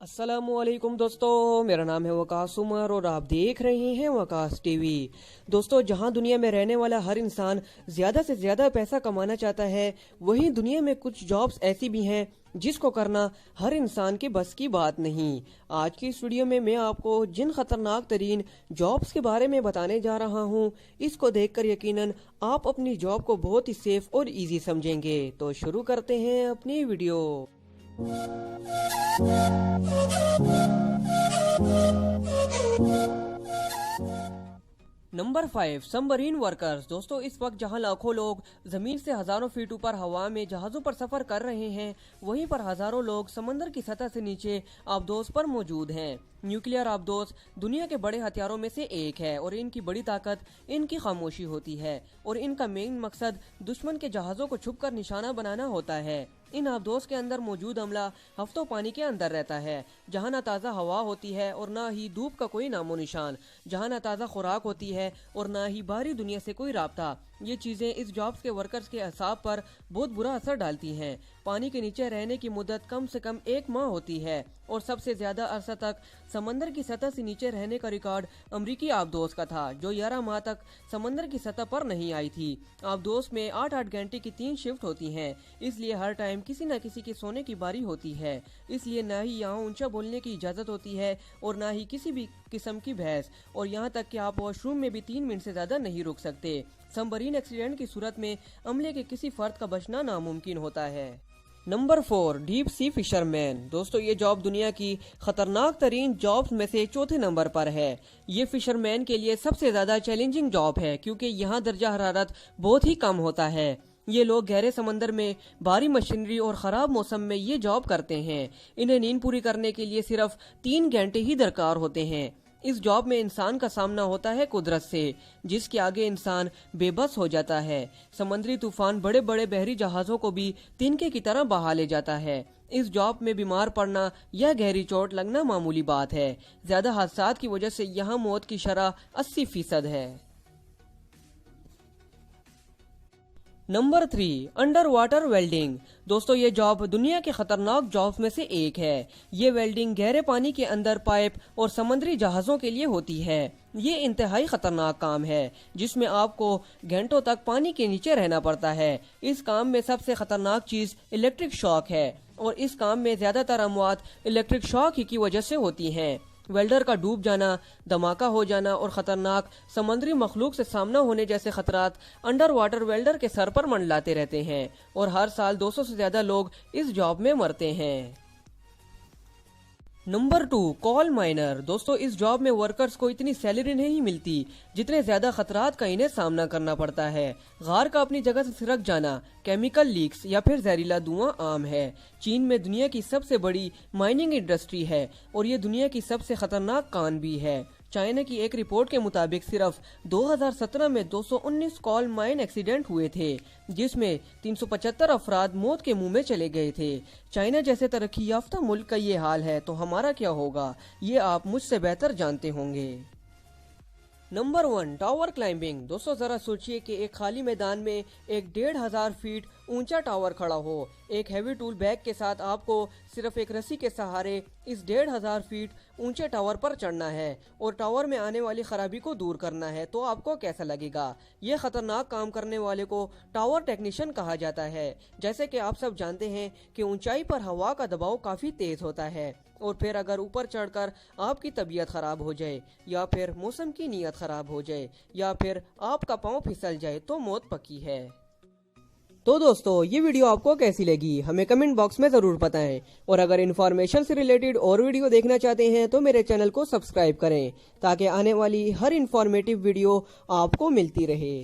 अस्सलामुअलैकुम दोस्तों, मेरा नाम है वकास उमर और आप देख रहे हैं वकास टीवी। दोस्तों, जहां दुनिया में रहने वाला हर इंसान ज्यादा से ज्यादा पैसा कमाना चाहता है, वहीं दुनिया में कुछ जॉब्स ऐसी भी हैं जिसको करना हर इंसान के बस की बात नहीं। आज की इस वीडियो में मैं आपको जिन खतरनाक तरीन जॉब्स के बारे में बताने जा रहा हूं, इसको देखकर यकीनन आप अपनी जॉब को बहुत ही सेफ और इजी समझेंगे। तो शुरू करते हैं अपनी वीडियो। Number 5, submarine workers. दोस्तों, इस वक्त जहां लाखों लोग जमीन से हजारों फीट ऊपर हवा में जहाजों पर सफर कर रहे हैं, वहीं पर हजारों लोग समंदर की सतह से नीचे आबदोज पर मौजूद हैं। न्यूक्लियर आबदोज दुनिया के बड़े हथियारों में से एक है और इनकी बड़ी ताकत इनकी खामोशी होती है और इनका मेन मकसद दुश्मन के जहाजों को छुपकर निशाना बनाना होता है। इन आबदोज के अंदर मौजूद अमला हफ्तों पानी के अंदर रहता है, जहाँ न ताज़ा हवा होती है और न ही धूप का कोई नामो निशान, जहाँ न ताज़ा खुराक होती है और न ही बाहरी दुनिया से कोई राब्ता। ये चीज़ें इस जॉब्स के वर्कर्स के असाब पर बहुत बुरा असर डालती हैं। पानी के नीचे रहने की मुद्दत कम से कम 1 माह होती है और सबसे ज्यादा अरसा तक समंदर की सतह से नीचे रहने का रिकॉर्ड अमरीकी आबदोज का था, जो 11 माह तक समंदर की सतह पर नहीं आई थी। आबदोज में 8-8 घंटे की 3 शिफ्ट होती हैं, इसलिए हर टाइम किसी न किसी की सोने की बारी होती है। इसलिए न ही यहाँ ऊंचा बोलने की इजाजत होती है और न ही किसी भी किस्म की बहस, और यहाँ तक कि आप वॉशरूम में भी 3 मिनट से ज्यादा नहीं रुक सकते। सबमरीन एक्सीडेंट की सूरत में अमले के किसी फर्द का बचना नामुमकिन होता है। Number 4, deep sea fisherman. दोस्तों, ये जॉब दुनिया की खतरनाक तरीन जॉब्स में से चौथे नंबर पर है। ये फिशरमैन के लिए सबसे ज्यादा चैलेंजिंग जॉब है क्योंकि यहाँ दर्जा हरारत बहुत ही कम होता है। ये लोग गहरे समंदर में भारी मशीनरी और खराब मौसम में ये जॉब करते हैं। इन्हें नींद पूरी करने के लिए सिर्फ 3 घंटे ही दरकार होते हैं। इस जॉब में इंसान का सामना होता है कुदरत से, जिसके आगे इंसान बेबस हो जाता है। समुद्री तूफान बड़े बड़े बहरी जहाजों को भी तिनके की तरह बहा ले जाता है। इस जॉब में बीमार पड़ना या गहरी चोट लगना मामूली बात है। ज्यादा हादसात की वजह से यहाँ मौत की शरह 80% है। Number 3, under water welding. दोस्तों, ये जॉब दुनिया के खतरनाक जॉब्स में से एक है। ये वेल्डिंग गहरे पानी के अंदर पाइप और समुद्री जहाजों के लिए होती है। ये इंतहाई खतरनाक काम है जिसमें आपको घंटों तक पानी के नीचे रहना पड़ता है। इस काम में सबसे खतरनाक चीज इलेक्ट्रिक शॉक है और इस काम में ज्यादातर अमवात इलेक्ट्रिक शॉक ही की वजह से होती हैं। वेल्डर का डूब जाना, धमाका हो जाना और खतरनाक समुद्री मखलूक से सामना होने जैसे खतरात अंडर वाटर वेल्डर के सर पर मंडलाते रहते हैं और हर साल 200 से ज्यादा लोग इस जॉब में मरते हैं। Number 2, call minor. दोस्तों, इस जॉब में वर्कर्स को इतनी सैलरी नहीं मिलती जितने ज्यादा खतरात का इन्हें सामना करना पड़ता है। गार का अपनी जगह से सिरक जाना, केमिकल लीक्स या फिर जहरीला धुआं आम है। चीन में दुनिया की सबसे बड़ी माइनिंग इंडस्ट्री है और ये दुनिया की सबसे खतरनाक कान भी है। चाइना की एक रिपोर्ट के मुताबिक सिर्फ 2017 में 219 कॉल माइन एक्सीडेंट हुए थे, जिसमें 375 अफराद मौत के मुंह में चले गए थे। चाइना जैसे तरक्की याफ्ता मुल्क का ये हाल है तो हमारा क्या होगा, ये आप मुझसे बेहतर जानते होंगे। Number 1, tower climbing. दोस्तों, जरा सोचिए कि एक खाली मैदान में एक 1500 फीट ऊंचा टावर खड़ा हो। एक हैवी टूल बैग के साथ आपको सिर्फ एक रस्सी के सहारे इस 1500 फीट ऊंचे टावर पर चढ़ना है और टावर में आने वाली खराबी को दूर करना है, तो आपको कैसा लगेगा? यह खतरनाक काम करने वाले को टावर टेक्नीशियन कहा जाता है। जैसे कि आप सब जानते हैं कि ऊंचाई पर हवा का दबाव काफी तेज होता है और फिर अगर ऊपर चढ़कर आपकी तबीयत खराब हो जाए या फिर मौसम की नीयत खराब हो जाए या फिर आपका पाँव फिसल जाए तो मौत पक्की है। तो दोस्तों, ये वीडियो आपको कैसी लगी हमें कमेंट बॉक्स में जरूर बताएं और अगर इन्फॉर्मेशन से रिलेटेड और वीडियो देखना चाहते हैं तो मेरे चैनल को सब्सक्राइब करें ताकि आने वाली हर इन्फॉर्मेटिव वीडियो आपको मिलती रहे।